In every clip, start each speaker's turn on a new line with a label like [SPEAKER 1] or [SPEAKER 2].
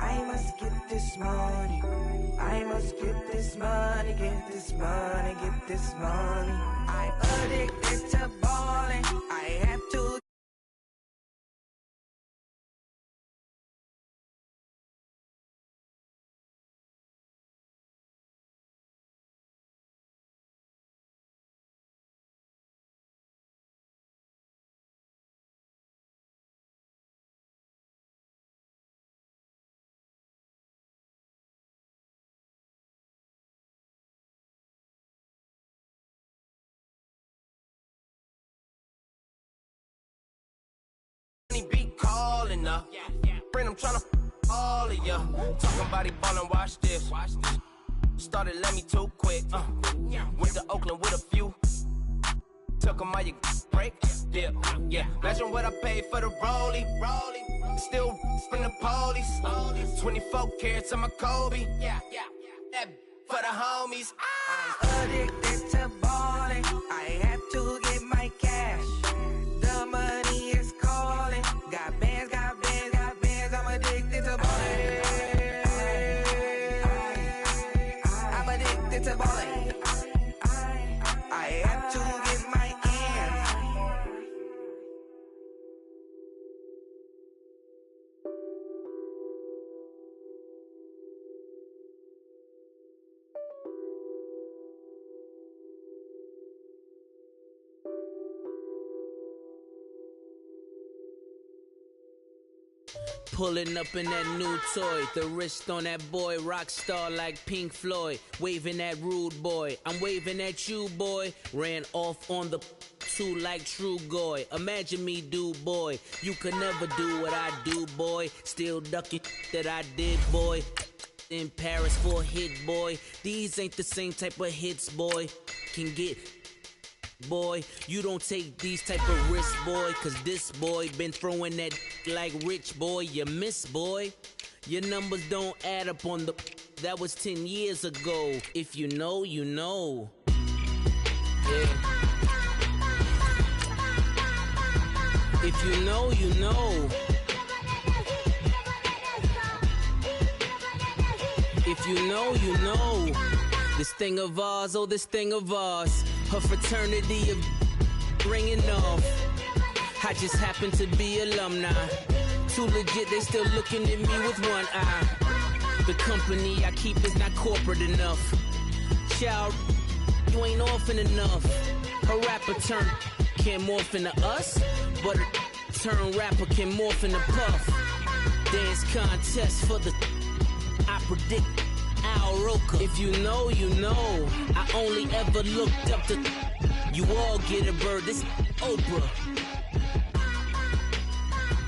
[SPEAKER 1] I must get this money. I must get this money, get this money, get this money. I'm addicted to balling. I have to. Be calling up. Friend, I'm tryna all of ya. Talking about he ballin', watch this. Started let me too quick. Went to Oakland with a few. Took him out your break. Yeah. Imagine what I paid for the rollie. Still from the police. 24 carats on my Kobe. That for the homies. I'm addicted to balling. I have to get my cash. The money is calling. Got bands, got bands, got bands. I'm addicted to balling. I'm addicted to balling. I have to get my ends.
[SPEAKER 2] Pulling up in that new toy, the wrist on that boy, rock star like Pink Floyd, waving at rude boy, I'm waving at you boy, ran off on the two like True Goy, imagine me do boy, you could never do what I do boy, still ducking that I did boy, in Paris for a hit boy, these ain't the same type of hits boy, can get boy, you don't take these type of risks, boy, cause this boy been throwing that like rich boy, you miss, boy. Your numbers don't add up on the, that was 10 years ago. If you know, you know. Yeah. If you know, you know. If you know, you know. This thing of ours, oh, this thing of ours. Her fraternity of ringing off. I just happen to be alumni. Too legit, they still looking at me with one eye. The company I keep is not corporate enough. Child, you ain't orphan enough. A rapper turn can't morph into us, but a turn rapper can morph into Puff. Dance contest for the, I predict Al Roker. If you know, you know. I only ever looked up to, you all get a bird, this Oprah.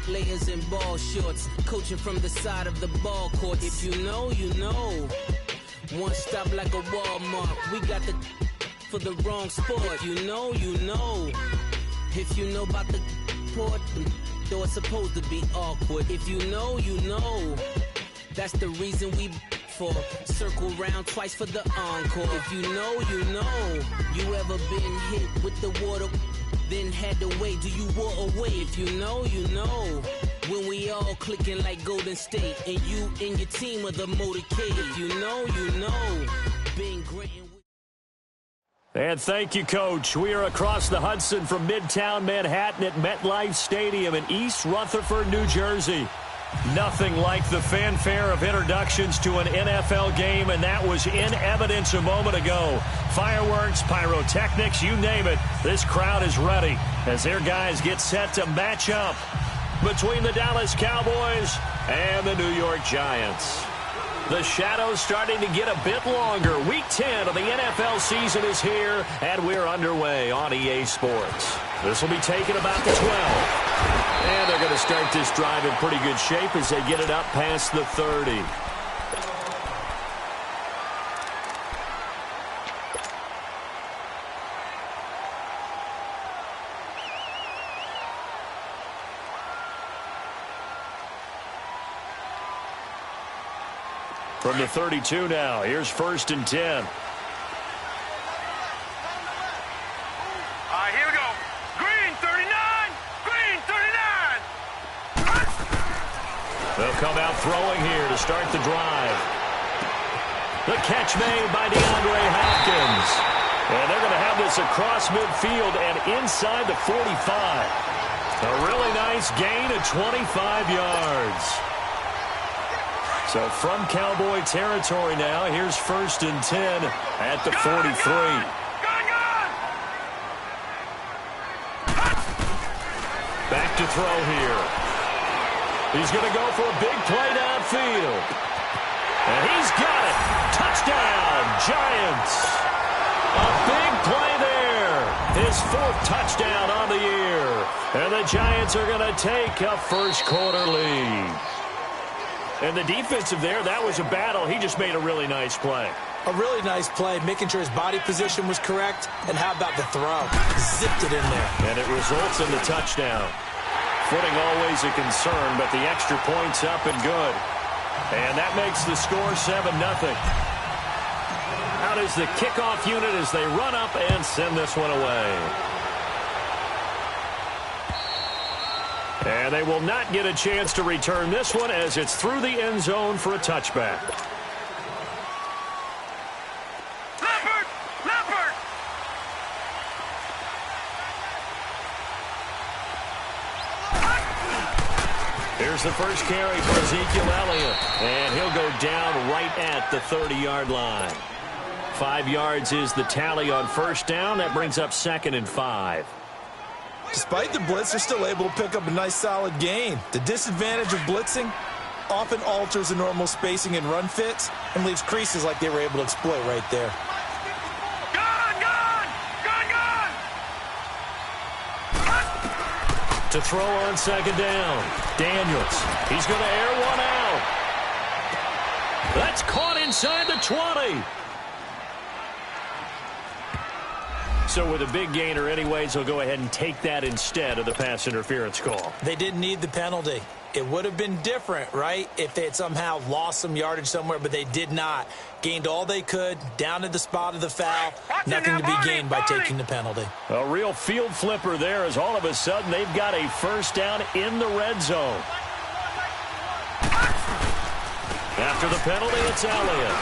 [SPEAKER 2] Players in ball shorts, coaching from the side of the ball court. If you know, you know. One stop like a Walmart. We got the for the wrong sport. If you know, you know. If you know about the port, though it's supposed to be awkward. If you know, you know. That's the reason we for circle round twice for the encore. If you know, you know. You ever been hit with the water? Then had to wait, do you walk away? If you know, you know. When we all clicking like Golden State, and you and your team are the motorcade. If you know, you know. Being great.
[SPEAKER 3] And thank you, Coach. We are across the Hudson from Midtown Manhattan at MetLife Stadium in East Rutherford, New Jersey. Nothing like the fanfare of introductions to an NFL game, and that was in evidence a moment ago. Fireworks, pyrotechnics, you name it. This crowd is ready as their guys get set to match up between the Dallas Cowboys and the New York Giants. The shadows starting to get a bit longer. Week 10 of the NFL season is here, and we're underway on EA Sports. This will be taken about the 12. And they're going to start this drive in pretty good shape as they get it up past the 30. From the 32 now, here's 1st and 10.
[SPEAKER 4] Here we go. Green 39! Green 39!
[SPEAKER 3] They'll come out throwing here to start the drive. The catch made by DeAndre Hopkins. And they're going to have this across midfield and inside the 45. A really nice gain of 25 yards. So from Cowboy territory now, here's 1st and 10 at the 43. Back to throw here. He's going to go for a big play downfield. And he's got it. Touchdown, Giants. A big play there. His 4th touchdown on the year. And the Giants are going to take a first-quarter lead. And the defensive there, that was a battle. He just made a really nice play.
[SPEAKER 4] A really nice play, making sure his body position was correct. And how about the throw? Zipped it in there.
[SPEAKER 3] And it results in the touchdown. Footing always a concern, but the extra point's up and good. And that makes the score 7-0. Out is the kickoff unit as they run up and send this one away. And they will not get a chance to return this one as it's through the end zone for a touchback. Here's the first carry for Ezekiel Elliott, and he'll go down right at the 30-yard line. 5 yards is the tally on first down. That brings up 2nd and 5.
[SPEAKER 4] Despite the blitz, they're still able to pick up a nice solid gain. The disadvantage of blitzing often alters the normal spacing and run fits and leaves creases like they were able to exploit right there.
[SPEAKER 3] To throw on 2nd down, Daniels. He's going to air one out. That's caught inside the 20. So with a big gainer anyways, he'll go ahead and take that instead of the pass interference call.
[SPEAKER 4] They didn't need the penalty. It would have been different, right, if they had somehow lost some yardage somewhere, but they did not. Gained all they could, down to the spot of the foul. Nothing to be gained by taking the penalty.
[SPEAKER 3] A real field flipper there as all of a sudden they've got a first down in the red zone. After the penalty, it's Elliott.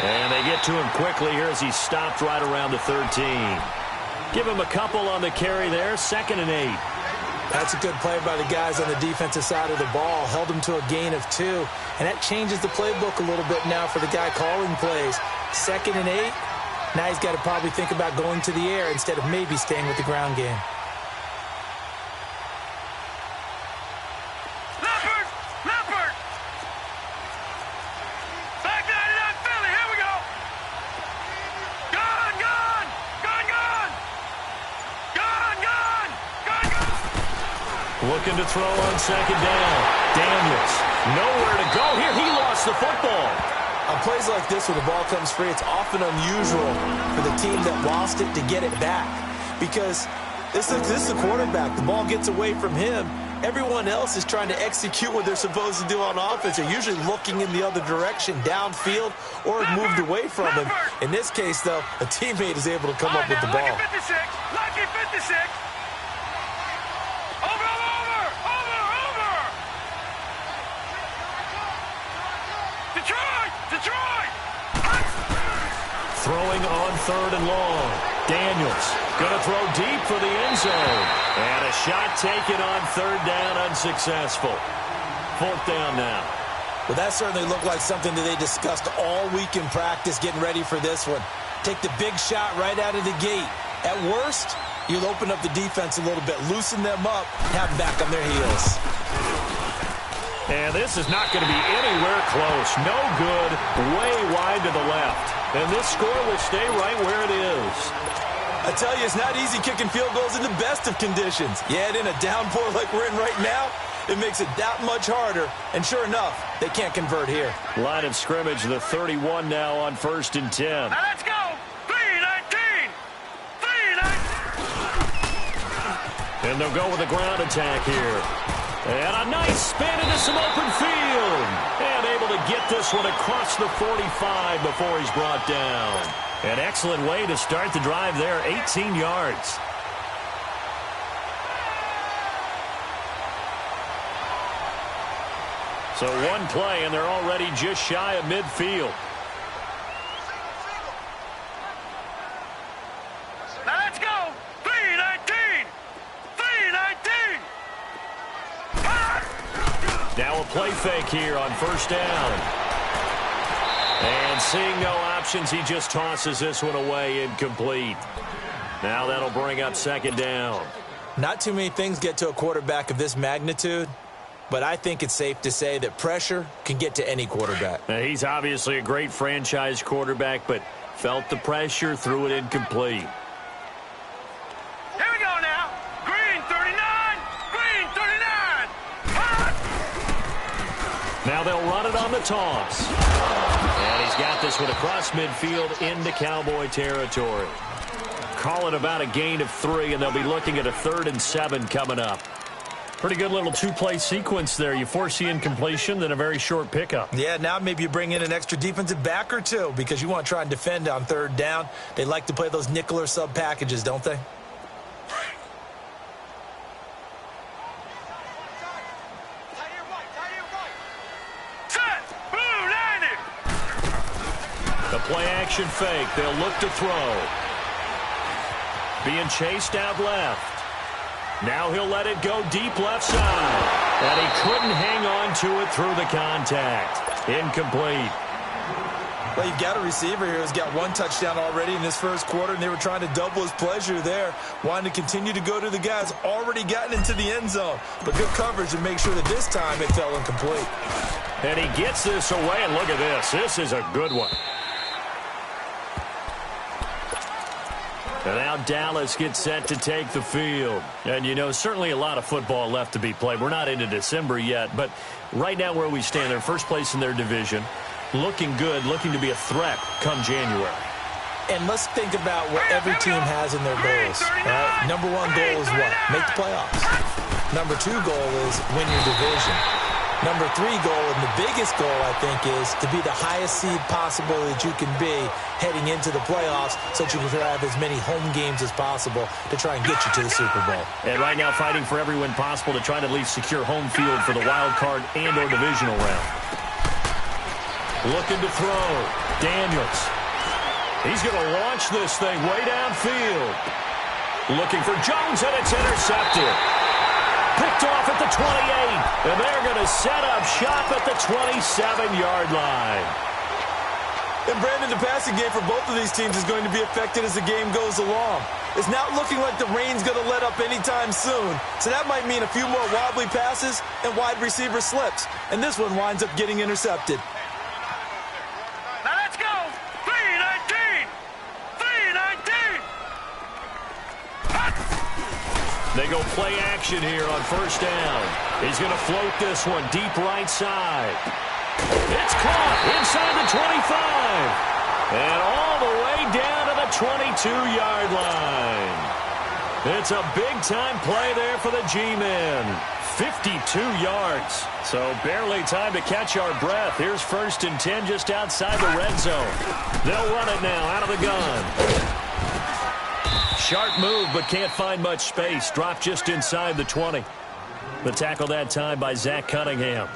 [SPEAKER 3] And they get to him quickly here as he's stopped right around the 13. Give him a couple on the carry there, 2nd and 8.
[SPEAKER 4] That's a good play by the guys on the defensive side of the ball. Held him to a gain of 2. And that changes the playbook a little bit now for the guy calling plays. 2nd and 8. Now he's got to probably think about going to the air instead of maybe staying with the ground game.
[SPEAKER 3] Looking to throw on 2nd down. Daniels, nowhere to go here. He lost the football.
[SPEAKER 4] On plays like this where the ball comes free, it's often unusual for the team that lost it to get it back. Because this is the quarterback. The ball gets away from him. Everyone else is trying to execute what they're supposed to do on offense. They're usually looking in the other direction, downfield, or moved away from him. In this case, though, a teammate is able to come up with the ball.
[SPEAKER 5] Lucky 56.
[SPEAKER 3] Throwing on 3rd and long. Daniels going to throw deep for the end zone. And a shot taken on 3rd down, unsuccessful. 4th down now.
[SPEAKER 4] Well, that certainly looked like something that they discussed all week in practice, getting ready for this one. Take the big shot right out of the gate. At worst, you'll open up the defense a little bit, loosen them up, have them back on their heels.
[SPEAKER 3] And this is not going to be anywhere close. No good, way wide to the left. And this score will stay right where it is.
[SPEAKER 4] I tell you, it's not easy kicking field goals in the best of conditions. Yet in a downpour like we're in right now, it makes it that much harder. And sure enough, they can't convert here.
[SPEAKER 3] Line of scrimmage, the 31 now on 1st and 10.
[SPEAKER 5] Now let's go. 3-19. 3-19.
[SPEAKER 3] And they'll go with a ground attack here. And a nice spin into some open field. And able to get this one across the 45 before he's brought down. An excellent way to start the drive there, 18 yards. So one play, and they're already just shy of midfield.
[SPEAKER 5] Now let's go. 3-19. 3-19.
[SPEAKER 3] Now a play fake here on first down. And seeing no options, he just tosses this one away, incomplete. Now that'll bring up second down.
[SPEAKER 4] Not too many things get to a quarterback of this magnitude, but I think it's safe to say that pressure can get to any quarterback.
[SPEAKER 3] Now, he's obviously a great franchise quarterback, but felt the pressure, threw it incomplete.
[SPEAKER 5] Here we go now. Green 39. Green 39.
[SPEAKER 3] Now they'll run it on the toss. And he's got this one across midfield into Cowboy territory. Call it about a gain of 3, and they'll be looking at a 3rd and 7 coming up. Pretty good little two-play sequence there. You force the incompletion, then a very short pickup.
[SPEAKER 4] Yeah, now maybe you bring in an extra defensive back or two because you want to try and defend on 3rd down. They like to play those nickel or sub packages, don't they?
[SPEAKER 5] Set. Blue 90.
[SPEAKER 3] The play-action fake. They'll look to throw. Being chased out left. Now he'll let it go deep left side. And he couldn't hang on to it through the contact. Incomplete.
[SPEAKER 4] Well, you've got a receiver here who's got 1 touchdown already in this first quarter, and they were trying to double his pleasure there, wanting to continue to go to the guys already gotten into the end zone. But good coverage to make sure that this time it fell incomplete.
[SPEAKER 3] And he gets this away, and look at this. This is a good one. And now Dallas gets set to take the field. And, you know, certainly a lot of football left to be played. We're not into December yet, but right now where we stand, they're first place in their division. Looking good, looking to be a threat come January.
[SPEAKER 4] And let's think about what every team has in their goals. Right? Number 1 goal is what? Make the playoffs. Number 2 goal is win your division. Number 3 goal, and the biggest goal, I think, is to be the highest seed possible that you can be heading into the playoffs so that you can have as many home games as possible to try and get you to the Super Bowl.
[SPEAKER 3] And right now fighting for every win possible to try to at least secure home field for the wild card and or divisional round. Looking to throw. Daniels. He's going to launch this thing way downfield. Looking for Jones, and it's intercepted. Picked off at the 28, and they're going to set up shop at the 27-yard line.
[SPEAKER 4] And, Brandon, the passing game for both of these teams is going to be affected as the game goes along. It's not looking like the rain's going to let up anytime soon, so that might mean a few more wobbly passes and wide receiver slips. And this one winds up getting intercepted.
[SPEAKER 5] Now let's go. 3-19. 3-19.
[SPEAKER 3] They go play action here on first down. He's going to float this one deep right side. It's caught inside the 25. And all the way down to the 22-yard line. It's a big-time play there for the G-men. 52 yards. So barely time to catch our breath. Here's 1st and 10 just outside the red zone. They'll run it now out of the gun. Sharp move, but can't find much space. Dropped just inside the 20. The tackle that time by Zach Cunningham.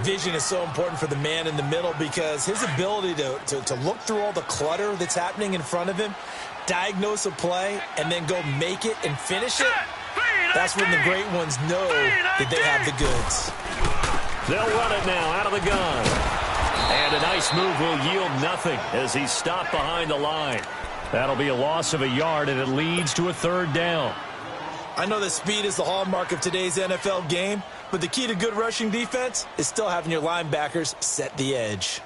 [SPEAKER 4] Vision is so important for the man in the middle because his ability to look through all the clutter that's happening in front of him, diagnose a play, and then go make it and finish it, that's when the great ones know that they have the goods.
[SPEAKER 3] They'll run it now out of the gun. And a nice move will yield nothing as he's stopped behind the line. That'll be a loss of a yard, and it leads to a 3rd down.
[SPEAKER 4] I know that speed is the hallmark of today's NFL game, but the key to good rushing defense is still having your linebackers set the edge.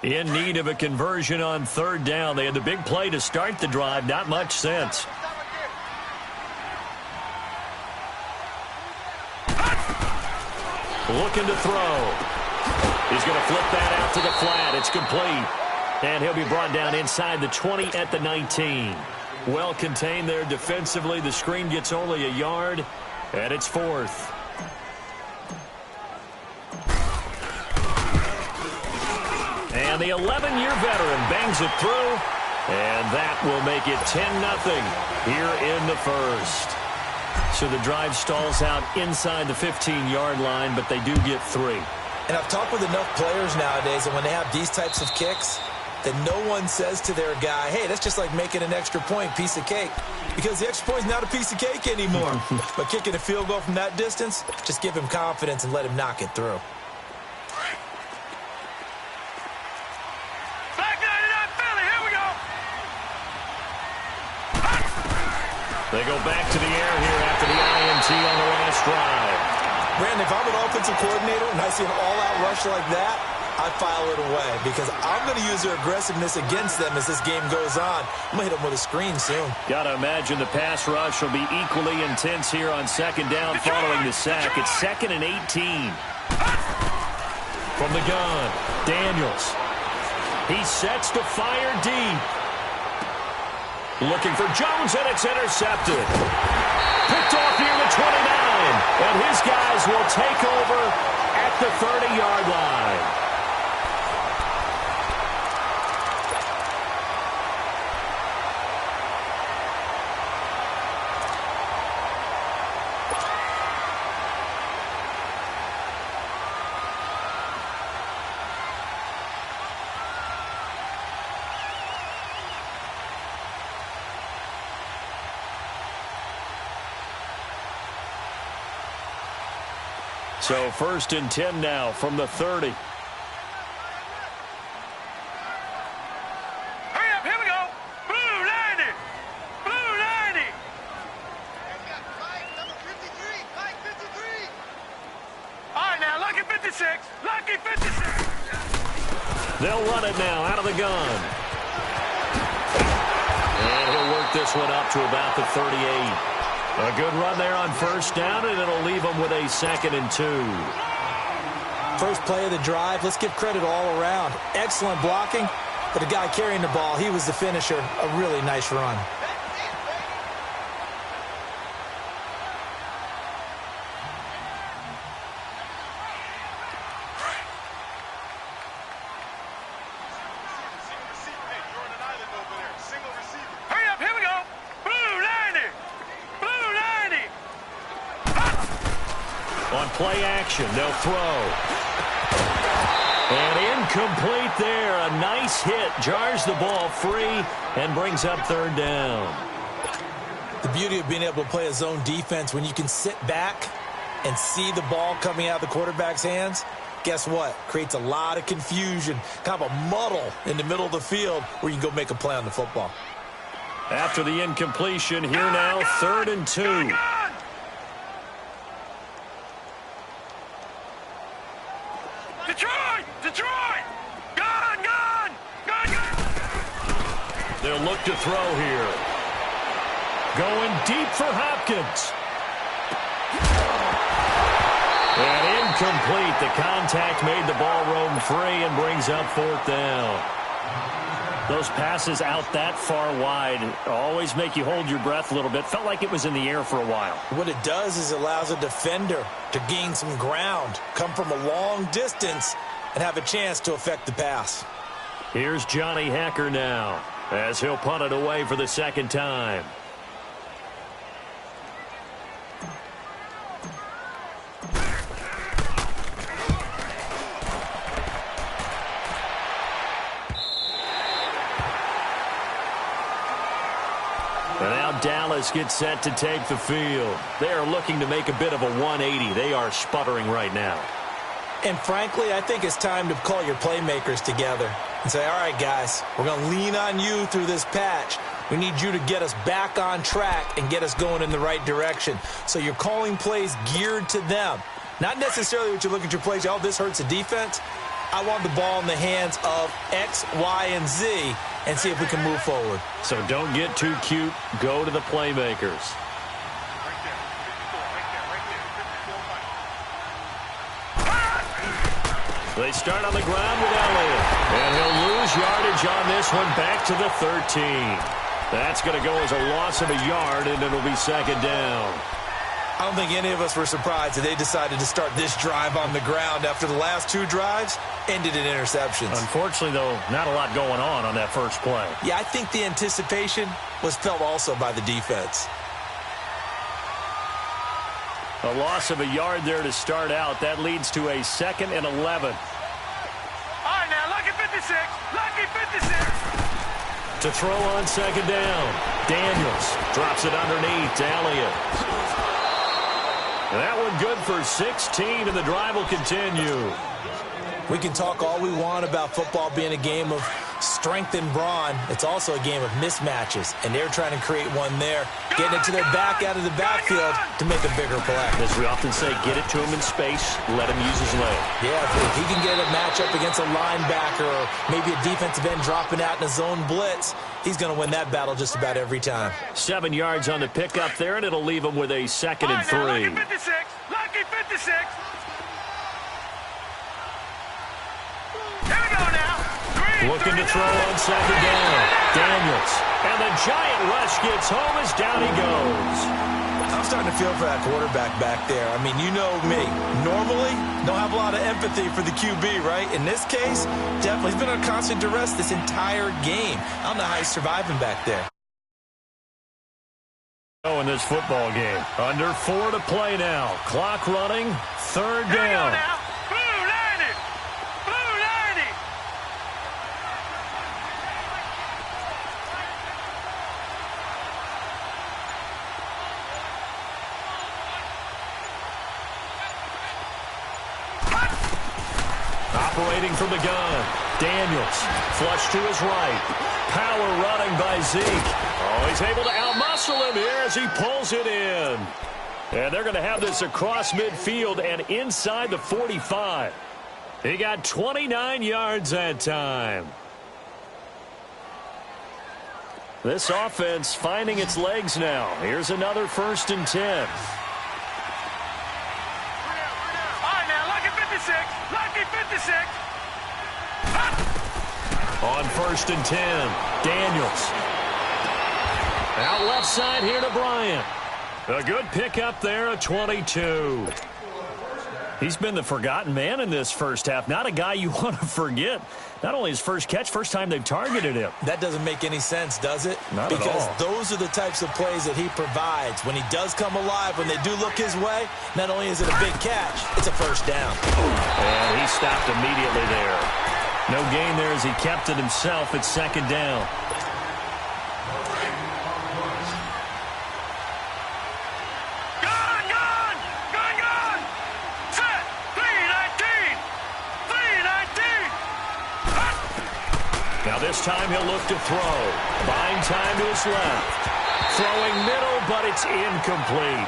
[SPEAKER 3] In need of a conversion on 3rd down. They had the big play to start the drive. Not much sense. Looking to throw. He's going to flip that out to the flat. It's complete. And he'll be brought down inside the 20 at the 19. Well contained there defensively. The screen gets only a yard, and it's 4th. And the 11-year veteran bangs it through, and that will make it 10-0 here in the first. So the drive stalls out inside the 15-yard line, but they do get 3.
[SPEAKER 4] And I've talked with enough players nowadays, and when they have these types of kicks, that no one says to their guy, hey, that's just like making an extra point, piece of cake. Because the extra point is not a piece of cake anymore. But kicking a field goal from that distance, just give him confidence and let him knock it through.
[SPEAKER 3] They go back to the air here after the INT on the last drive.
[SPEAKER 4] Brandon, if I'm an offensive coordinator and I see an all-out rush like that, I file it away because I'm going to use their aggressiveness against them as this game goes on. I'm going to hit them with a screen soon.
[SPEAKER 3] Got to imagine the pass rush will be equally intense here on second down following the sack. It's 2nd and 18. From the gun, Daniels. He sets to fire deep. Looking for Jones, and it's intercepted. Picked off near the 29, and his guys will take over at the 30-yard line. So 1st and 10 now from the 30.
[SPEAKER 5] Hurry up, here we go. Blue 90. Blue 90.
[SPEAKER 6] Number 53. Mike 53.
[SPEAKER 5] All right, now, lucky 56. Lucky 56.
[SPEAKER 3] They'll run it now out of the gun. And he'll work this one up to about the 38. A good run there on 1st down, and it'll leave them with a 2nd and 2.
[SPEAKER 4] First play of the drive, let's give credit all around. Excellent blocking, but the guy carrying the ball, he was the finisher. A really nice run.
[SPEAKER 5] Hurry up, here we go. Blue 90. Blue 90.
[SPEAKER 3] On play action, they'll throw. And incomplete there. A nice hit. Jars the ball free and brings up 3rd down.
[SPEAKER 4] The beauty of being able to play a zone defense when you can sit back and see the ball coming out of the quarterback's hands, guess what? Creates a lot of confusion, kind of a muddle in the middle of the field where you can go make a play on the football.
[SPEAKER 3] After the incompletion, here now, 3rd and 2.
[SPEAKER 5] Detroit! Detroit! Gun! Gun! Gun! Gun!
[SPEAKER 3] They'll look to throw here. Going deep for Hopkins. And incomplete. The contact made the ball roam free and brings up 4th down. Those passes out that far wide always make you hold your breath a little bit. Felt like it was in the air for a while.
[SPEAKER 4] What it does is it allows a defender to gain some ground, come from a long distance, and have a chance to affect the pass.
[SPEAKER 3] Here's Johnny Hekker now as he'll punt it away for the 2nd time. And now Dallas gets set to take the field. They are looking to make a bit of a 180. They are sputtering right now.
[SPEAKER 4] And frankly, I think it's time to call your playmakers together and say, all right, guys, we're going to lean on you through this patch. We need you to get us back on track and get us going in the right direction. So you're calling plays geared to them. Not necessarily what you look at your plays, oh, this hurts the defense. I want the ball in the hands of X, Y, and Z and see if we can move forward.
[SPEAKER 3] So don't get too cute. Go to the playmakers. They start on the ground with Elliott. And he'll lose yardage on this one back to the 13. That's going to go as a loss of a yard, and it'll be 2nd down.
[SPEAKER 4] I don't think any of us were surprised that they decided to start this drive on the ground after the last 2 drives ended in interceptions.
[SPEAKER 3] Unfortunately, though, not a lot going on that first play.
[SPEAKER 4] Yeah, I think the anticipation was felt also by the defense.
[SPEAKER 3] A loss of a yard there to start out. That leads to a 2nd and 11.
[SPEAKER 5] All right, now, lucky 56. Lucky 56.
[SPEAKER 3] To throw on 2nd down. Daniels drops it underneath to Elliott. And that one good for 16, and the drive will continue.
[SPEAKER 4] We can talk all we want about football being a game of strength and brawn. It's also a game of mismatches, and they're trying to create one there, getting it to their back out of the backfield to make a bigger play.
[SPEAKER 3] As we often say, get it to him in space, let him use his leg.
[SPEAKER 4] Yeah, if he can get a matchup against a linebacker or maybe a defensive end dropping out in a zone blitz, he's going to win that battle just about every time.
[SPEAKER 3] 7 yards on the pickup there, and it'll leave him with a 2nd and 3.
[SPEAKER 5] Lucky 56. Lucky 56. Here we go now.
[SPEAKER 3] Looking to throw on 2nd down. Daniels. And the giant rush gets home as down he goes.
[SPEAKER 4] I'm starting to feel for that quarterback back there. I mean, you know me. Normally, don't have a lot of empathy for the QB, right? In this case, definitely. He's been on constant duress this entire game. I don't know how he's surviving back there.
[SPEAKER 3] In this football game. Under 4 to play now. Clock running. 3rd down. Operating from the gun. Daniels. Flush to his right. Power running by Zeke. Oh, he's able to outmuscle him here as he pulls it in. And they're going to have this across midfield and inside the 45. He got 29 yards that time. This offense finding its legs now. Here's another 1st and 10.
[SPEAKER 5] All right, now, lucky 56. Lucky 56.
[SPEAKER 3] On 1st and 10, Daniels. Out left side here to Bryant. A good pickup there, a 22. He's been the forgotten man in this first half. Not a guy you want to forget. Not only his first catch, first time they've targeted him.
[SPEAKER 4] That doesn't make any sense, does it?
[SPEAKER 3] Not at all.
[SPEAKER 4] Because those are the types of plays that he provides. When he does come alive, when they do look his way, not only is it a big catch, it's a 1st down.
[SPEAKER 3] And he stopped immediately there. No gain there as he kept it himself at 2nd down.
[SPEAKER 5] Gun! Set! 319! 319!
[SPEAKER 3] Now this time he'll look to throw. Buying time to his left. Throwing middle, but it's incomplete.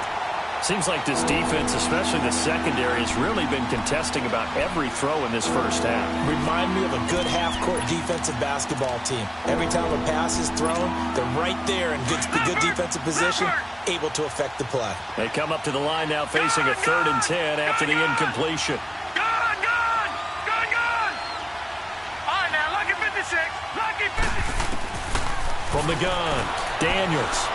[SPEAKER 3] Seems like this defense, especially the secondary, has really been contesting about every throw in this first half.
[SPEAKER 4] Remind me of a good half-court defensive basketball team. Every time a pass is thrown, they're right there in good defensive position, able to affect the play.
[SPEAKER 3] They come up to the line now facing a 3rd and 10 after the incompletion.
[SPEAKER 5] Gun! All right, now, lucky 56. Lucky 56.
[SPEAKER 3] From the gun, Daniels.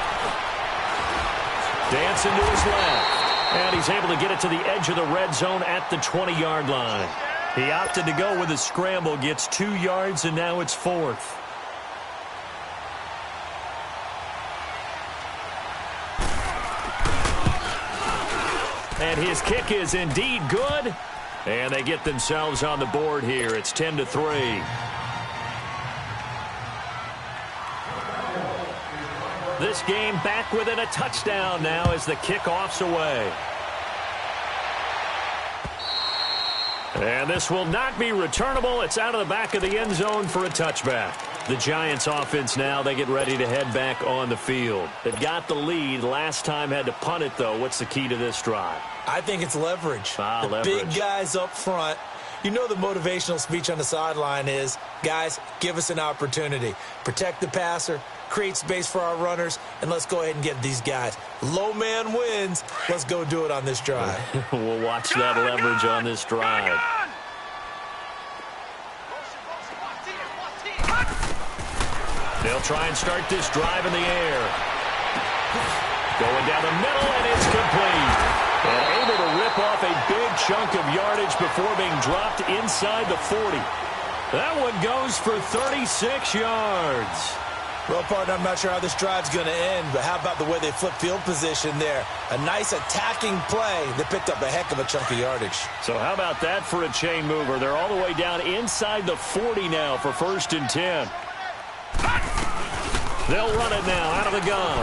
[SPEAKER 3] Dancing to his left. And he's able to get it to the edge of the red zone at the 20-yard line. He opted to go with a scramble, gets 2 yards, and now it's 4th. And his kick is indeed good. And they get themselves on the board here. It's 10-3. This game back within a touchdown now as the kickoff's away. And this will not be returnable. It's out of the back of the end zone for a touchback. The Giants offense now, they get ready to head back on the field. They've got the lead. Last time had to punt it, though. What's the key to this drive?
[SPEAKER 4] I think it's leverage.
[SPEAKER 3] Leverage.
[SPEAKER 4] Big guys up front. You know the motivational speech on the sideline is, guys, give us an opportunity. Protect the passer, create space for our runners, and let's go ahead and get these guys. Low man wins. Let's go do it on this drive.
[SPEAKER 3] We'll watch that leverage on this drive. They'll try and start this drive in the air. Going down the middle, and it's complete. And able to rip off a big chunk of yardage before being dropped inside the 40. That one goes for 36 yards.
[SPEAKER 4] Well, partner, I'm not sure how this drive's going to end, but how about the way they flip field position there? A nice attacking play that picked up a heck of a chunk of yardage.
[SPEAKER 3] So how about that for a chain mover? They're all the way down inside the 40 now for 1st and 10. They'll run it now out of the gun.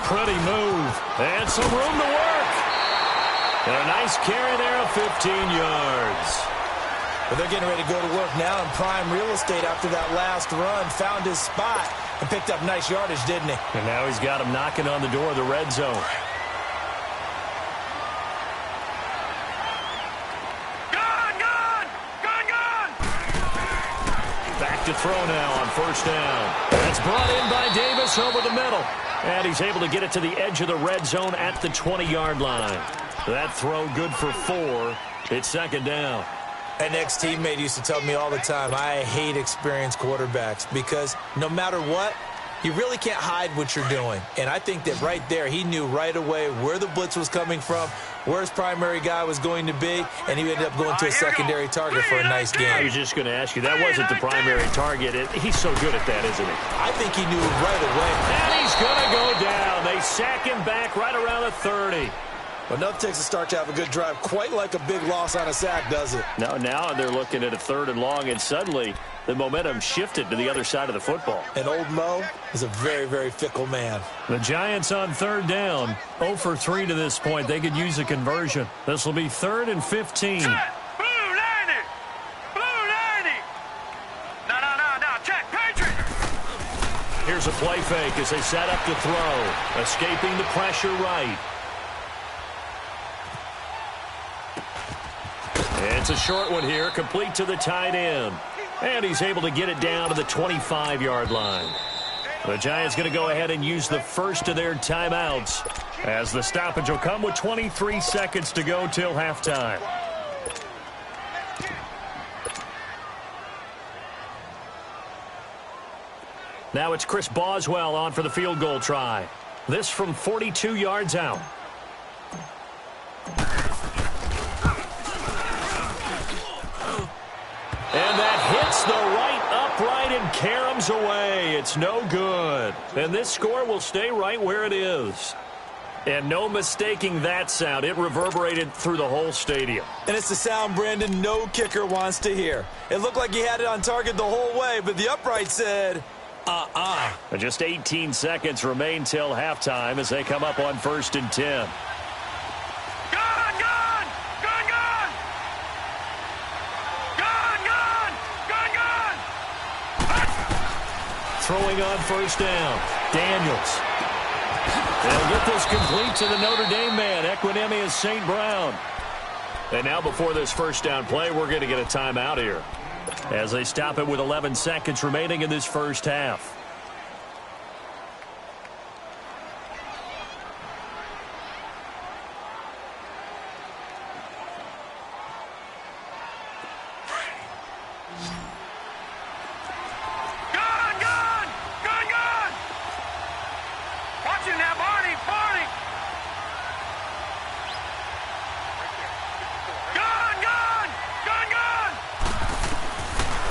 [SPEAKER 3] Pretty move. And some room to work. And a nice carry there of 15 yards.
[SPEAKER 4] But they're getting ready to go to work now in prime real estate after that last run. Found his spot and picked up nice yardage, didn't he?
[SPEAKER 3] And now he's got him knocking on the door of the red zone. Back to throw now on 1st down. That's brought in by Davis over the middle. And he's able to get it to the edge of the red zone at the 20-yard line. That throw good for 4. It's 2nd down.
[SPEAKER 4] An ex-teammate used to tell me all the time, I hate experienced quarterbacks because no matter what, you really can't hide what you're doing. And I think that right there, he knew right away where the blitz was coming from, where his primary guy was going to be, and he ended up going to a secondary target for a nice game.
[SPEAKER 3] I was just going to ask you, that wasn't the primary target. He's so good at that, isn't he?
[SPEAKER 4] I think he knew right away.
[SPEAKER 3] And he's going to go down. They sack him back right around the 30.
[SPEAKER 4] Well, enough takes a start to have a good drive, quite like a big loss on a sack, does it?
[SPEAKER 3] Now they're looking at a 3rd and long, and suddenly the momentum shifted to the other side of the football.
[SPEAKER 4] And old Mo is a very, very fickle man.
[SPEAKER 3] The Giants on 3rd down, 0 for 3 to this point. They could use a conversion. This will be 3rd and 15.
[SPEAKER 5] Blue 90! Blue 90! No, check, Patriot!
[SPEAKER 3] Here's a play fake as they set up to throw. Escaping the pressure right. It's a short one here, complete to the tight end. And he's able to get it down to the 25-yard line. The Giants going to go ahead and use the first of their timeouts as the stoppage will come with 23 seconds to go till halftime. Now it's Chris Boswell on for the field goal try. This from 42 yards out. And that hits the right upright and caroms away. It's no good. And this score will stay right where it is. And no mistaking that sound. It reverberated through the whole stadium.
[SPEAKER 4] And it's the sound, Brandon, no kicker wants to hear. It looked like he had it on target the whole way, but the upright said,
[SPEAKER 3] And just 18 seconds remain till halftime as they come up on 1st and 10. Throwing on 1st down. Daniels. They'll get this complete to the Notre Dame man, Equinemius St. Brown. And now before this 1st down play, we're going to get a timeout here as they stop it with 11 seconds remaining in this first half.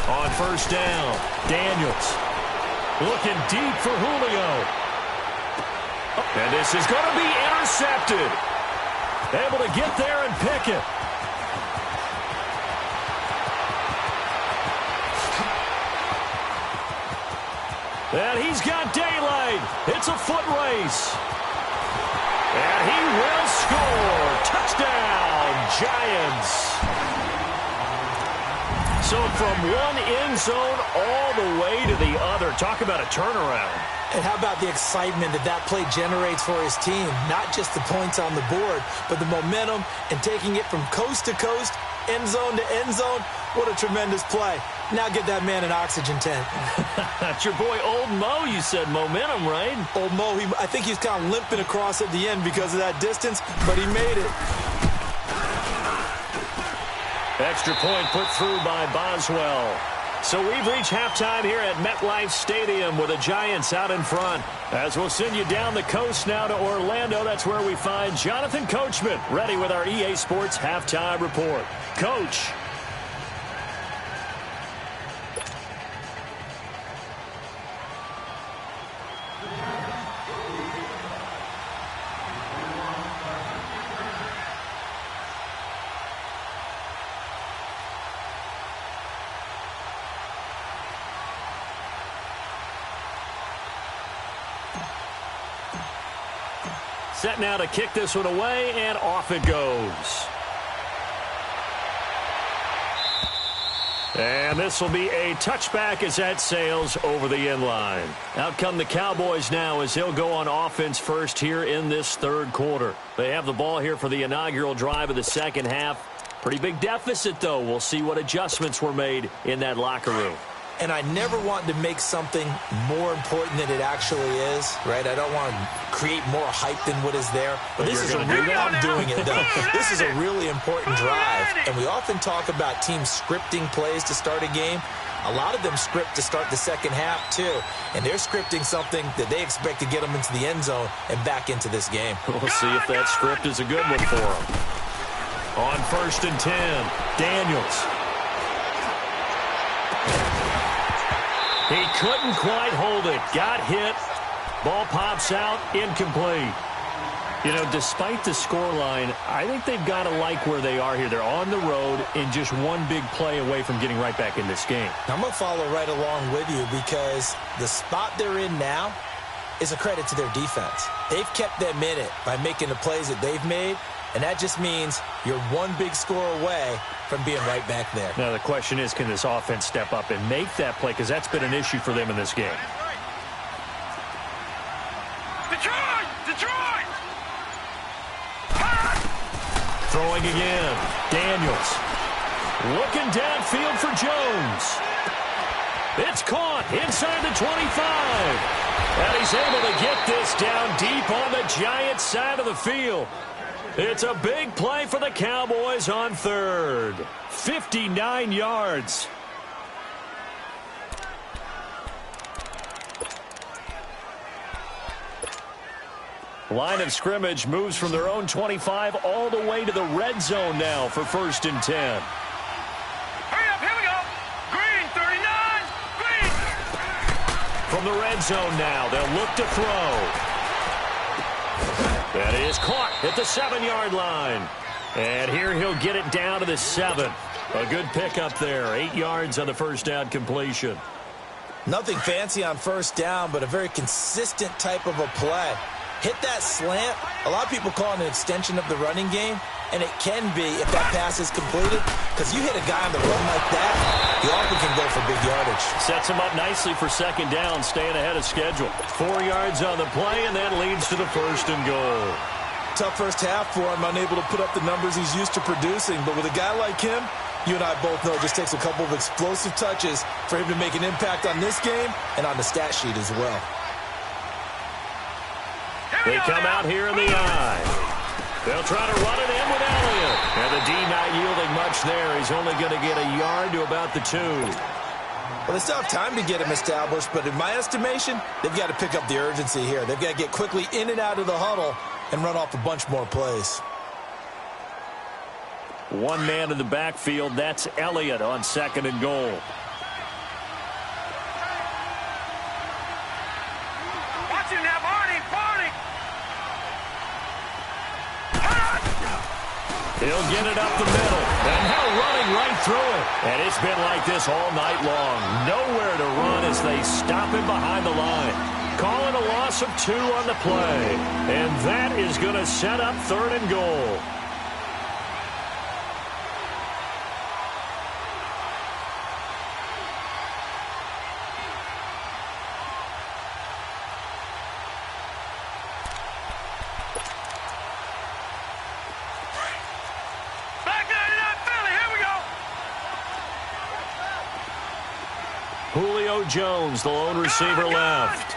[SPEAKER 3] On 1st down, Daniels looking deep for Julio. And this is going to be intercepted. Able to get there and pick it. And he's got daylight. It's a foot race. And he will score. Touchdown, Giants. So from one end zone all the way to the other. Talk about a turnaround.
[SPEAKER 4] And how about the excitement that play generates for his team? Not just the points on the board, but the momentum and taking it from coast to coast, end zone to end zone. What a tremendous play. Now get that man an oxygen tent.
[SPEAKER 3] That's your boy Old Mo. You said momentum, right?
[SPEAKER 4] Old Mo, I think he's kind of limping across at the end because of that distance, but he made it.
[SPEAKER 3] Extra point put through by Boswell. So we've reached halftime here at MetLife Stadium with the Giants out in front. As we'll send you down the coast now to Orlando, that's where we find Jonathan Coachman ready with our EA Sports Halftime Report. Coach. Set now to kick this one away, and off it goes. And this will be a touchback as that sails over the end line. Out come the Cowboys now as they'll go on offense first here in this third quarter. They have the ball here for the inaugural drive of the second half. Pretty big deficit, though. We'll see what adjustments were made in that locker room.
[SPEAKER 4] And I never want to make something more important than it actually is, right? I don't want to create more hype than what is there. But this is a really, I'm doing it, though. This is a really important drive. And we often talk about teams scripting plays to start a game. A lot of them script to start the second half, too. And they're scripting something that they expect to get them into the end zone and back into this game.
[SPEAKER 3] We'll see if that script is a good one for them. On 1st and 10, Daniels. He couldn't quite hold it. Got hit. Ball pops out. Incomplete. You know, despite the scoreline, I think they've got to like where they are here. They're on the road and just one big play away from getting right back in this game.
[SPEAKER 4] I'm going to follow right along with you because the spot they're in now is a credit to their defense. They've kept them in it by making the plays that they've made, and that just means you're one big score away from being right back there.
[SPEAKER 3] Now, the question is, can this offense step up and make that play? Because that's been an issue for them in this game.
[SPEAKER 5] Detroit! Detroit!
[SPEAKER 3] Throwing again. Daniels. Looking downfield for Jones. It's caught inside the 25. And he's able to get this down deep on the Giants side of the field. It's a big play for the Cowboys on third. 59 yards. Line of scrimmage moves from their own 25 all the way to the red zone now for 1st and 10.
[SPEAKER 5] Hurry up, here we go. Green, 39. Green.
[SPEAKER 3] From the red zone now, they'll look to throw. That is caught at the 7-yard line. And here he'll get it down to the 7. A good pickup there. 8 yards on the first down completion.
[SPEAKER 4] Nothing fancy on first down, but a very consistent type of a play. Hit that slant. A lot of people call it an extension of the running game, and it can be if that pass is completed, because you hit a guy on the run like that, he often can go for big yardage.
[SPEAKER 3] Sets him up nicely for second down, staying ahead of schedule. 4 yards on the play, and that leads to the 1st and goal.
[SPEAKER 4] Tough first half for him, unable to put up the numbers he's used to producing, but with a guy like him, you and I both know it just takes a couple of explosive touches for him to make an impact on this game and on the stat sheet as well.
[SPEAKER 3] They come out here in the eye. They'll try to run it in with Elliott. And the D not yielding much there. He's only going to get a yard to about the 2.
[SPEAKER 4] Well, they still have time to get him established, but in my estimation, they've got to pick up the urgency here. They've got to get quickly in and out of the huddle and run off a bunch more plays.
[SPEAKER 3] One man in the backfield. That's Elliott on 2nd and goal.
[SPEAKER 5] Watch him now, Barney.
[SPEAKER 3] He'll get it up the middle. And now running right through it. And it's been like this all night long. Nowhere to run as they stop him behind the line. Calling a loss of 2 on the play. And that is going to set up 3rd and goal. Julio Jones, the lone receiver left.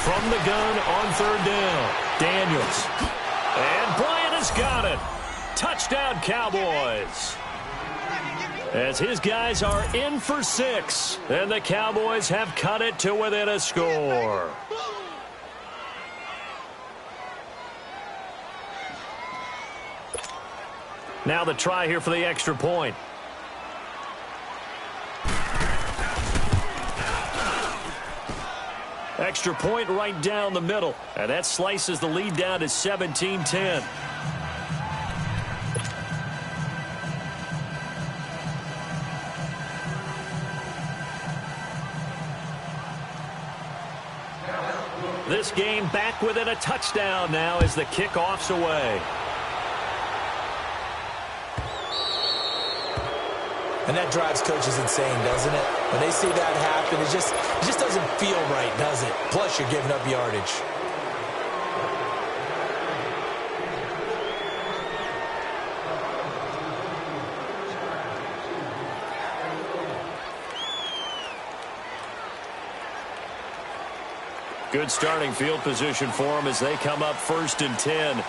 [SPEAKER 3] From the gun on 3rd down. Daniels. And Bryant has got it. Touchdown, Cowboys. As his guys are in for 6. And the Cowboys have cut it to within a score. Now the try here for the extra point. Extra point right down the middle. And that slices the lead down to 17-10. this game back within a touchdown now as the kickoff's away.
[SPEAKER 4] And that drives coaches insane, doesn't it? When they see that happen, it just doesn't feel right, does it? Plus, you're giving up yardage.
[SPEAKER 3] Good starting field position for them as they come up 1st and 10.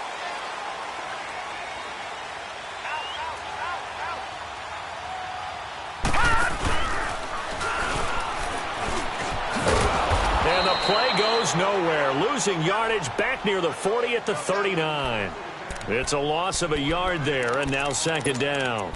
[SPEAKER 3] And the play goes nowhere. Losing yardage back near the 40 at the 39. It's a loss of a yard there, and now 2nd down.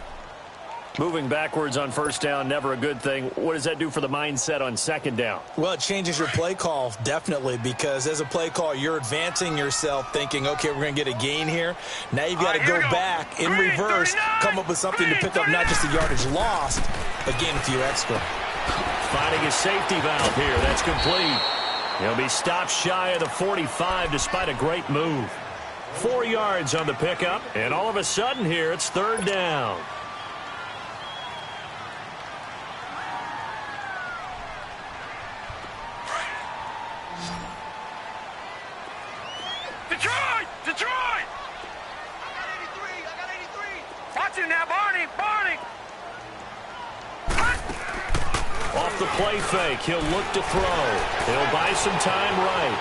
[SPEAKER 3] Moving backwards on 1st down, never a good thing. What does that do for the mindset on 2nd down?
[SPEAKER 4] Well, it changes your play call, definitely, because as a play call, you're advancing yourself thinking, okay, we're going to get a gain here. Now you've got to go back in reverse, come up with something to pick up not just the yardage lost, but gain a few extra.
[SPEAKER 3] Finding a safety valve here. That's complete. He'll be stopped shy of the 45 despite a great move. 4 yards on the pickup, and all of a sudden here it's 3rd down.
[SPEAKER 5] Detroit!
[SPEAKER 6] I got 83.
[SPEAKER 5] Watch him now, Barney!
[SPEAKER 3] Off the play fake, he'll look to throw. He'll buy some time right.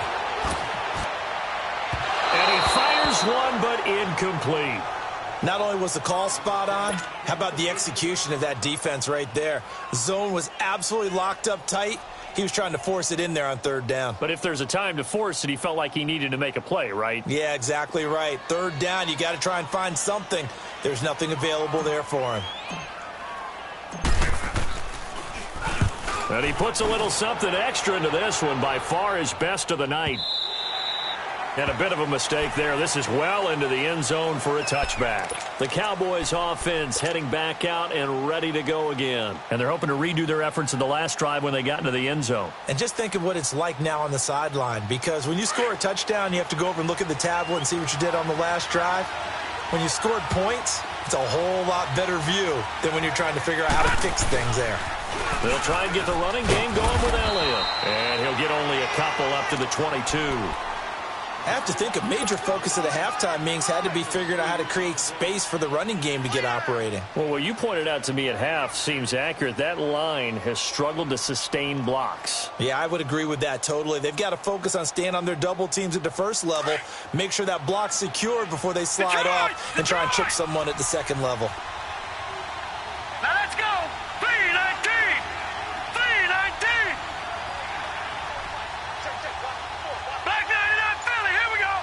[SPEAKER 3] And he fires one, but incomplete.
[SPEAKER 4] Not only was the call spot on, how about the execution of that defense right there? The zone was absolutely locked up tight. He was trying to force it in there on 3rd down.
[SPEAKER 3] But if there's a time to force it, he felt like he needed to make a play, right?
[SPEAKER 4] Yeah, exactly right. 3rd down, you got to try and find something. There's nothing available there for him.
[SPEAKER 3] And he puts a little something extra into this one, by far his best of the night. And a bit of a mistake there. This is well into the end zone for a touchback. The Cowboys offense heading back out and ready to go again. And they're hoping to redo their efforts in the last drive when they got into the end zone.
[SPEAKER 4] And just think of what it's like now on the sideline, because when you score a touchdown, you have to go over and look at the tablet and see what you did on the last drive. When you scored points, it's a whole lot better view than when you're trying to figure out how to fix things there.
[SPEAKER 3] They'll try and get the running game going with Elliott. And he'll get only a couple up to the 22.
[SPEAKER 4] I have to think a major focus of the halftime meetings had to be figuring out how to create space for the running game to get operating.
[SPEAKER 3] Well, what you pointed out to me at half seems accurate. That line has struggled to sustain blocks.
[SPEAKER 4] Yeah, I would agree with that totally. They've got to focus on staying on their double teams at the first level, make sure that block's secured before they slide off and try and chip someone at the second level.
[SPEAKER 5] Now let's go! 319! 319! Black 99 Philly, here we go!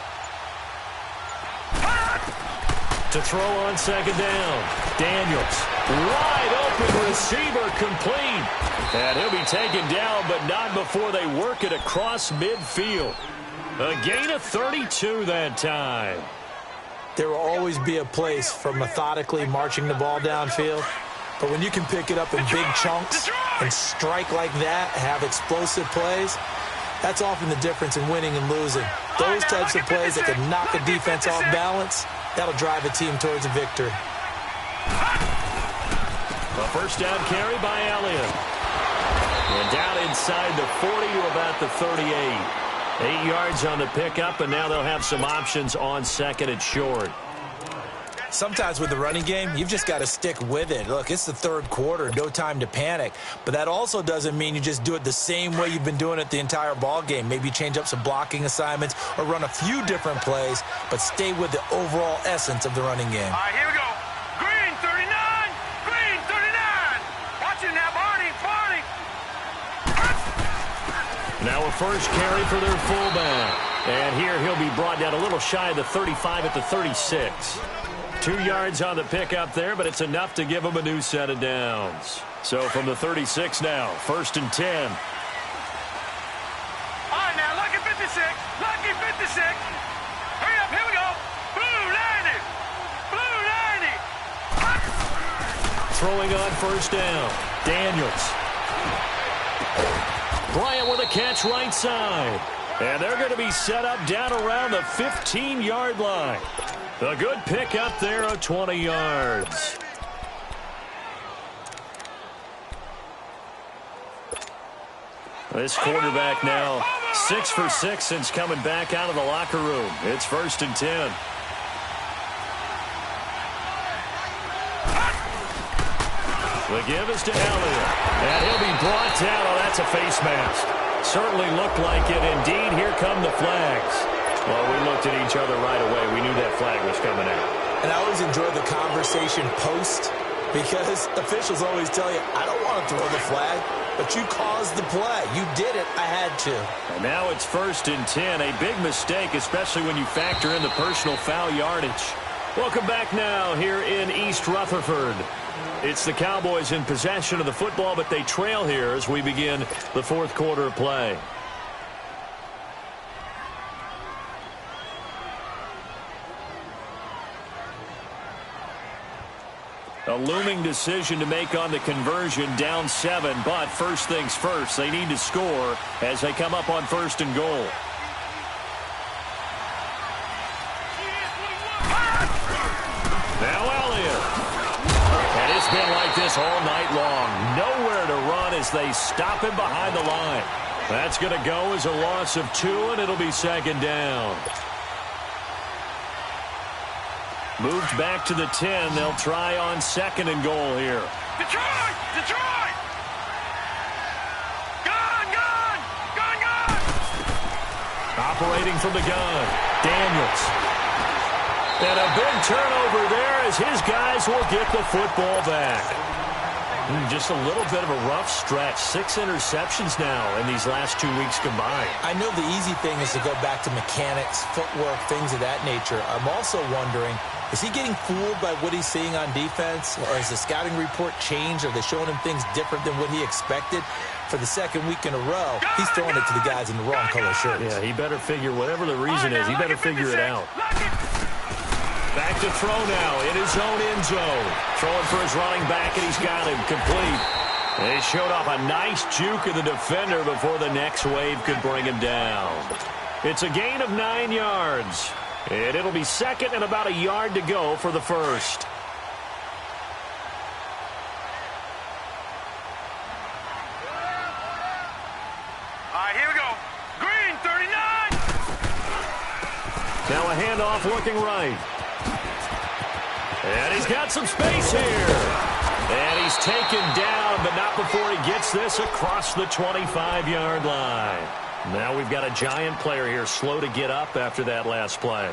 [SPEAKER 3] To throw on 2nd down. Daniels, wide open receiver, complete. And he'll be taken down, but not before they work it across midfield. A gain of 32 that time.
[SPEAKER 4] There will always be a place for methodically marching the ball downfield. But when you can pick it up in big chunks and strike like that, have explosive plays, that's often the difference in winning and losing. Those types of plays that can knock a defense off balance, that'll drive a team towards a victory.
[SPEAKER 3] A 1st down carry by Elliott. And down inside the 40 to about the 38. 8 yards on the pickup, and now they'll have some options on 2nd and short.
[SPEAKER 4] Sometimes with the running game, you've just got to stick with it. Look, it's the 3rd quarter, no time to panic. But that also doesn't mean you just do it the same way you've been doing it the entire ball game. Maybe change up some blocking assignments or run a few different plays, but stay with the overall essence of the running game.
[SPEAKER 5] All right, here we go. Green 39! Green 39! Watch it now, Barney!
[SPEAKER 3] Now a 1st carry for their fullback. And here he'll be brought down a little shy of the 35 at the 36. 2 yards on the pickup there, but it's enough to give them a new set of downs. So from the 36 now, 1st and 10.
[SPEAKER 5] All right, now, lucky 56. Lucky 56. Hurry up, here we go. Blue 90. Blue 90.
[SPEAKER 3] Throwing on 1st down. Daniels. Bryant with a catch right side. And they're going to be set up down around the 15-yard line. A good pick up there of 20 yards. This quarterback now 6 for 6 since coming back out of the locker room. It's 1st and 10. The give is to Elliott. And he'll be brought down. Oh, that's a face mask. Certainly looked like it. Indeed, here come the flags. Well, we looked at each other right away. We knew that flag was coming out.
[SPEAKER 4] And I always enjoy the conversation post because officials always tell you, I don't want to throw the flag, but you caused the play. You did it. I had to.
[SPEAKER 3] And now it's 1st and 10. A big mistake, especially when you factor in the personal foul yardage. Welcome back now here in East Rutherford. It's the Cowboys in possession of the football, but they trail here as we begin the 4th quarter of play. A looming decision to make on the conversion, down 7, but first things first, they need to score as they come up on 1st and goal. Now Elliott. And it's been like this all night long. Nowhere to run as they stop him behind the line. That's going to go as a loss of 2, and it'll be 2nd down. Moved back to the 10. They'll try on 2nd and goal here.
[SPEAKER 5] Detroit! Detroit! Gun! Gun! Gun! Gun!
[SPEAKER 3] Operating from the gun, Daniels. And a big turnover there as his guys will get the football back. Just a little bit of a rough stretch. 6 interceptions now in these last 2 weeks combined.
[SPEAKER 4] I know the easy thing is to go back to mechanics, footwork, things of that nature. I'm also wondering, is he getting fooled by what he's seeing on defense? Or has the scouting report changed? Are they showing him things different than what he expected? For the 2nd week in a row, he's throwing it to the guys in the wrong color shirts.
[SPEAKER 3] Yeah, he better figure, whatever the reason is, he better figure it out. Back to throw now in his own end zone. Throwing for his running back, and he's got him complete. They showed off a nice juke of the defender before the next wave could bring him down. It's a gain of 9 yards. And it'll be 2nd and about a yard to go for the 1st.
[SPEAKER 5] All right, here we go. Green, 39.
[SPEAKER 3] Now a handoff looking right. And he's got some space here. And he's taken down, but not before he gets this across the 25-yard line. Now we've got a giant player here slow to get up after that last play.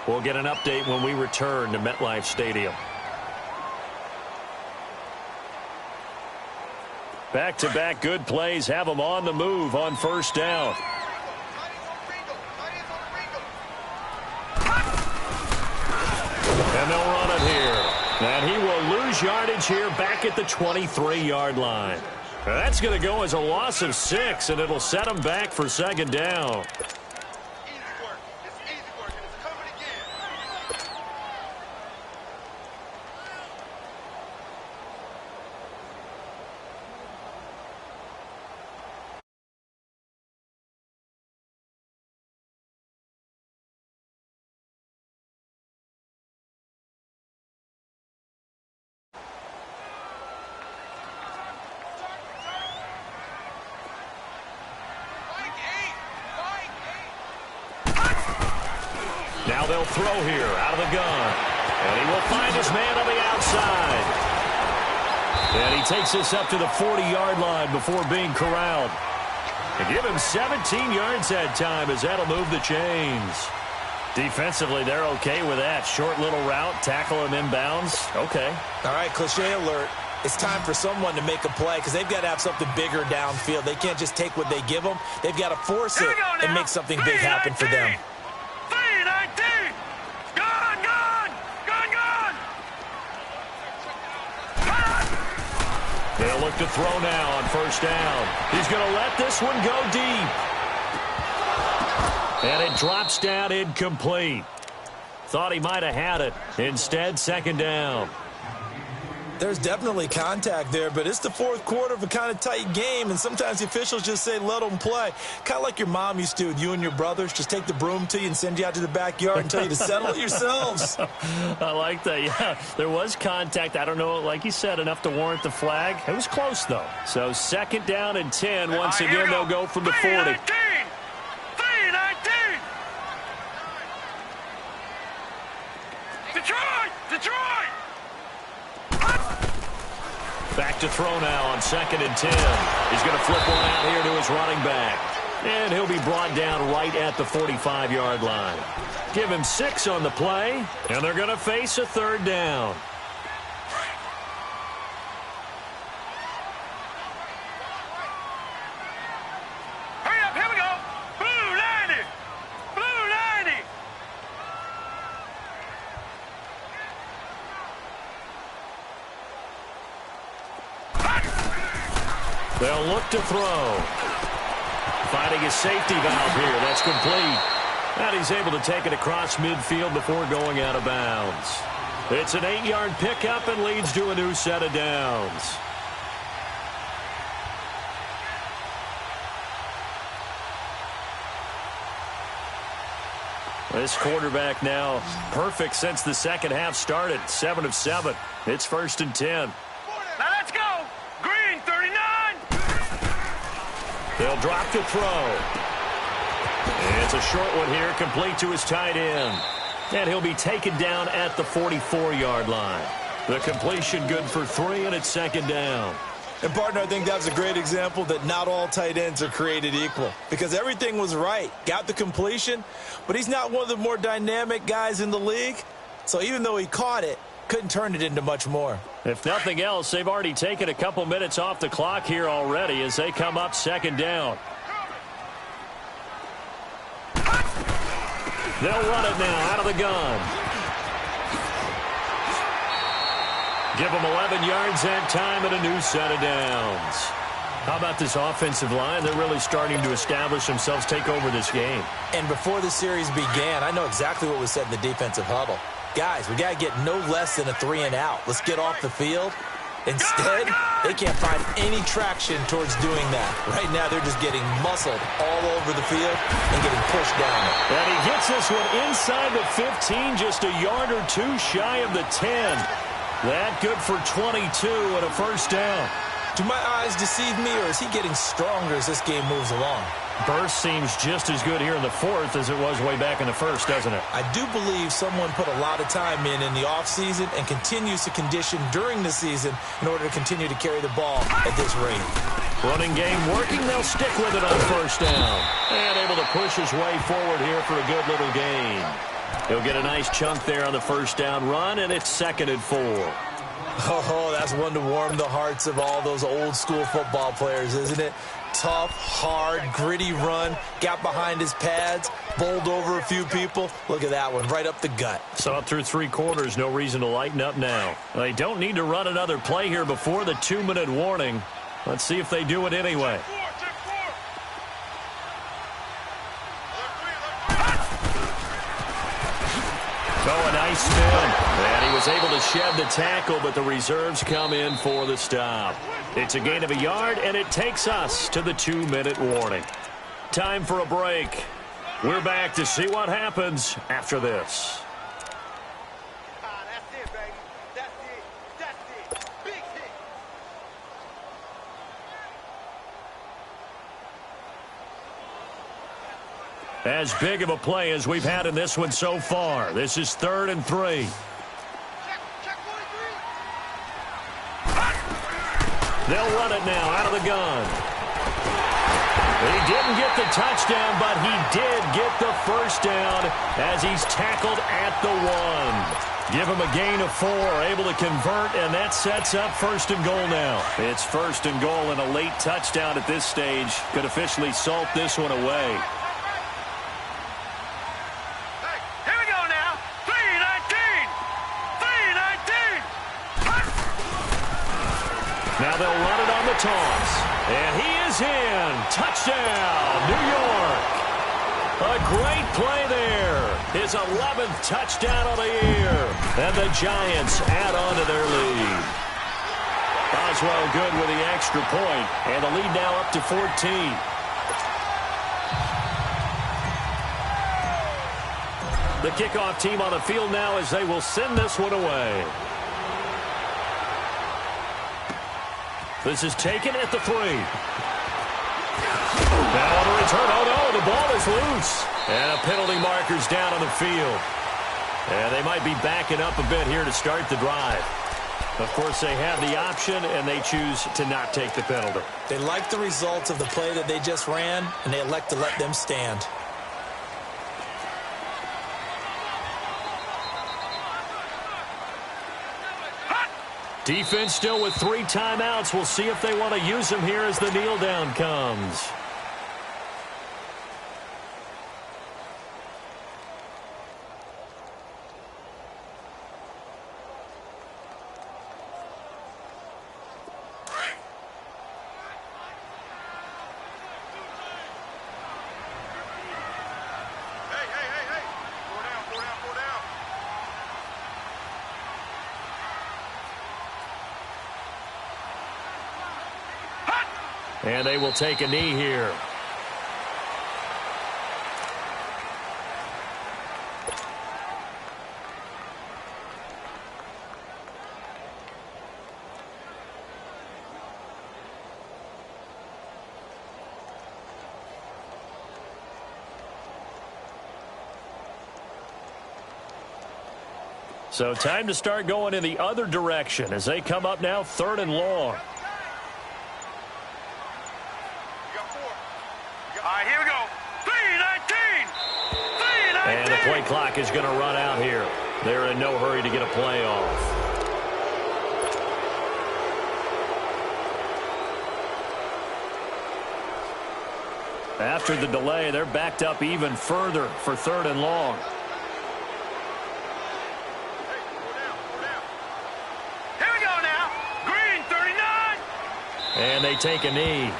[SPEAKER 3] We'll get an update when we return to MetLife Stadium. Back-to-back good plays have them on the move on 1st down. And they'll run it here. And he will lose yardage here back at the 23-yard line. That's going to go as a loss of 6, and it'll set him back for 2nd down. Now they'll throw here out of the gun. And he will find his man on the outside. And he takes this up to the 40-yard line before being corralled. And give him 17 yards that time as that'll move the chains. Defensively, they're okay with that. Short little route, tackle him inbounds. Okay.
[SPEAKER 4] All right, cliche alert. It's time for someone to make a play because they've got to have something bigger downfield. They can't just take what they give them. They've got to force it and make something big happen for them.
[SPEAKER 3] They'll look to throw now on 1st down. He's going to let this one go deep. And it drops down incomplete. Thought he might have had it. Instead, 2nd down.
[SPEAKER 4] There's definitely contact there, but it's the fourth quarter of a kind of tight game, and sometimes the officials just say, let them play. Kind of like your mom used to with you and your brothers. Just take the broom to you and send you out to the backyard and tell you to settle it yourselves.
[SPEAKER 3] I like that. Yeah, there was contact. I don't know, like you said, enough to warrant the flag. It was close, though. So 2nd down and 10. Once again, they'll go from the 40.
[SPEAKER 5] 3-19! Detroit!
[SPEAKER 3] Back to throw now on 2nd and 10. He's going to flip one out here to his running back. And he'll be brought down right at the 45-yard line. Give him 6 on the play, and they're going to face a 3rd down.
[SPEAKER 5] Hurry up, here we go! Blue 90! Blue 90!
[SPEAKER 3] They'll look to throw. Finding his safety valve here. That's complete. And he's able to take it across midfield before going out of bounds. It's an 8-yard pickup and leads to a new set of downs. This quarterback now perfect since the second half started. 7 of 7. It's 1st and 10.
[SPEAKER 5] Now let's go! Green 39!
[SPEAKER 3] They'll drop the throw. It's a short one here, complete to his tight end. And he'll be taken down at the 44-yard line. The completion good for 3, and it's 2nd down.
[SPEAKER 4] And, partner, I think that was a great example that not all tight ends are created equal, because everything was right. Got the completion, but he's not one of the more dynamic guys in the league. So even though he caught it, couldn't turn it into much more.
[SPEAKER 3] If nothing else, they've already taken a couple minutes off the clock here already as they come up 2nd down. They'll run it now out of the gun. Give them 11 yards that time and a new set of downs. How about this offensive line? They're really starting to establish themselves, take over this game.
[SPEAKER 4] And before the series began, I know exactly what was said in the defensive huddle. Guys, we got to get no less than a 3-and-out. Let's get off the field. Instead, they can't find any traction towards doing that. Right now, they're just getting muscled all over the field and getting pushed down.
[SPEAKER 3] And he gets this one inside the 15, just a yard or two shy of the 10. That good for 22 and a 1st down.
[SPEAKER 4] Do my eyes deceive me, or is he getting stronger as this game moves along?
[SPEAKER 3] Burst seems just as good here in the 4th as it was way back in the 1st, doesn't it?
[SPEAKER 4] I do believe someone put a lot of time in the offseason and continues to condition during the season in order to continue to carry the ball at this rate.
[SPEAKER 3] Running game working. They'll stick with it on 1st down. And able to push his way forward here for a good little gain. He'll get a nice chunk there on the 1st down run, and it's 2nd and 4.
[SPEAKER 4] Oh, that's one to warm the hearts of all those old-school football players, isn't it? Tough, hard, gritty run, got behind his pads, bowled over a few people. Look at that one, right up the gut.
[SPEAKER 3] Saw it through 3 quarters, no reason to lighten up now. They don't need to run another play here before the 2-minute warning. Let's see if they do it anyway. Oh, a nice spin. And he was able to shed the tackle, but the reserves come in for the stop. It's a gain of a yard, and it takes us to the 2-minute warning. Time for a break. We're back to see what happens after this.
[SPEAKER 6] That's it, baby. That's it. Big hit.
[SPEAKER 3] As big of a play as we've had in this one so far. This is 3rd and 3.
[SPEAKER 6] Check 43.
[SPEAKER 3] They'll run it now out of the gun. He didn't get the touchdown, but he did get the 1st down as he's tackled at the 1. Give him a gain of 4, able to convert, and that sets up 1st and goal now. It's 1st and goal, and a late touchdown at this stage could officially salt this one away.
[SPEAKER 5] Here we go now. 3-19. 3-19.
[SPEAKER 3] Now they'll run it on the toss. And he is in. Touchdown, New York. A great play there. His 11th touchdown of the year. And the Giants add on to their lead. Oswell good with the extra point, and the lead now up to 14. The kickoff team on the field now as they will send this one away. This is taken at the 3. Now on a return. Oh, no, the ball is loose. And a penalty marker's down on the field. And they might be backing up a bit here to start the drive. Of course, they have the option, and they choose to not take the penalty.
[SPEAKER 4] They like the results of the play that they just ran, and they elect to let them stand.
[SPEAKER 3] Defense still with 3 timeouts. We'll see if they want to use them here as the kneel down comes. And they will take a knee here. So time to start going in the other direction as they come up now 3rd and long.
[SPEAKER 5] Here we go. 3:19.
[SPEAKER 3] And the play clock is going to run out here. They're in no hurry to get a play off. After the delay, they're backed up even further for 3rd and long.
[SPEAKER 5] Here we go now. Green 39.
[SPEAKER 3] And they take a knee.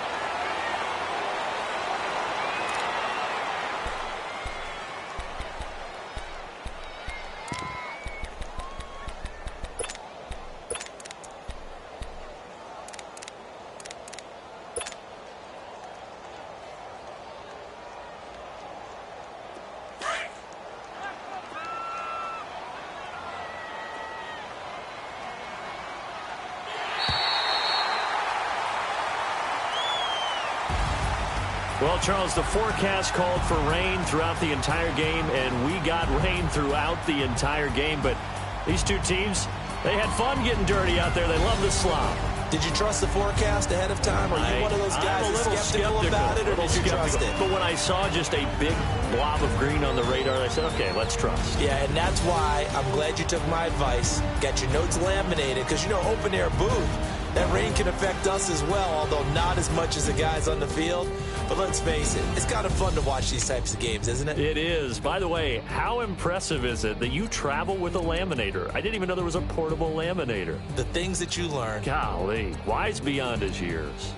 [SPEAKER 3] Well, Charles, the forecast called for rain throughout the entire game, and we got rain throughout the entire game. But these two teams, they had fun getting dirty out there. They love the slop.
[SPEAKER 4] Did you trust the forecast ahead of time? Or are you one of those guys that's skeptical about it, or did you trust it?
[SPEAKER 3] But when I saw just a big blob of green on the radar, I said, okay, let's trust.
[SPEAKER 4] Yeah, and that's why I'm glad you took my advice. Got your notes laminated, because, you know, open-air booth, that rain can affect us as well, although not as much as the guys on the field. But let's face it, it's kind of fun to watch these types of games, isn't it?
[SPEAKER 3] It is. By the way, how impressive is it that you travel with a laminator? I didn't even know there was a portable laminator.
[SPEAKER 4] The things that you learn.
[SPEAKER 3] Golly, wise beyond his years.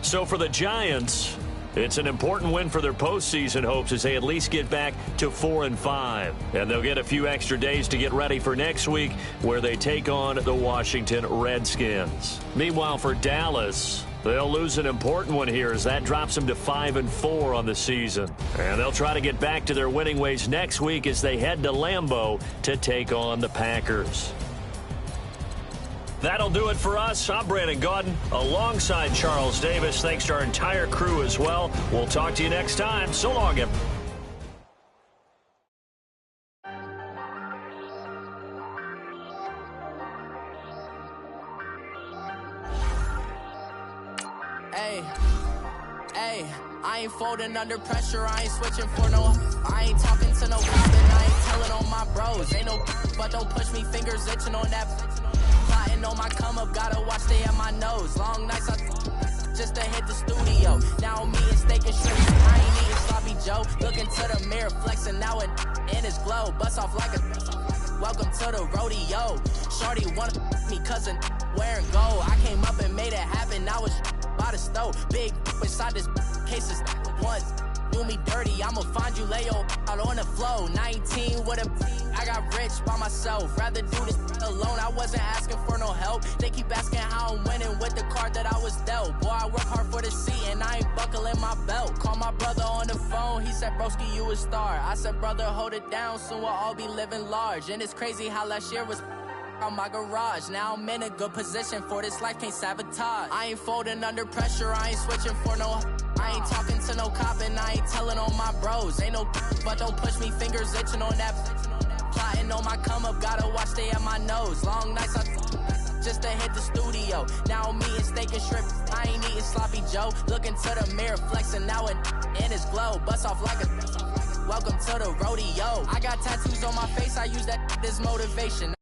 [SPEAKER 3] So for the Giants, it's an important win for their postseason hopes as they at least get back to 4-5. And they'll get a few extra days to get ready for next week where they take on the Washington Redskins. Meanwhile, for Dallas, they'll lose an important one here as that drops them to 5-4 on the season. And they'll try to get back to their winning ways next week as they head to Lambeau to take on the Packers. That'll do it for us. I'm Brandon Gaudin alongside Charles Davis. Thanks to our entire crew as well. We'll talk to you next time. So long, everyone.
[SPEAKER 7] Hey, I ain't folding under pressure, I ain't switching for no. I ain't talking to no cop and I ain't telling on my bros. Ain't no but don't push me, fingers itching on that. Plotting on my come up, gotta watch stay at my nose. Long nights I just to hit the studio. Now me and steak and shrimp, I ain't eating sloppy Joe. Looking to the mirror, flexing now it in his glow. Bust off like a welcome to the rodeo. Shorty wanna me cousin wearing gold. I came up and made it happen, I was by the stove. Big inside this case is one do me dirty, I'ma find you, lay your out on the floor. 19 with a I got rich by myself. Rather do this alone. I wasn't asking for no help. They keep asking how I'm winning with the card that I was dealt. Boy, I work hard for the seat and I ain't buckling my belt. Call my brother on the phone. He said, broski, you a star. I said, brother, hold it down. Soon we'll all be living large. And it's crazy how last year was on my garage. Now I'm in a good position for this life, can't sabotage. I ain't folding under pressure, I ain't switching for no. I ain't talking to no cop and I ain't telling on my bros. Ain't no but don't push me, fingers itching on that. Plotting on my come up, gotta watch stay at my nose. Long nights I just to hit the studio. Now I'm eating steak and shrimp, I ain't eating sloppy Joe. Looking to the mirror, flexing now and in his glow. Bust off like a welcome to the rodeo. I got tattoos on my face, I use that as motivation.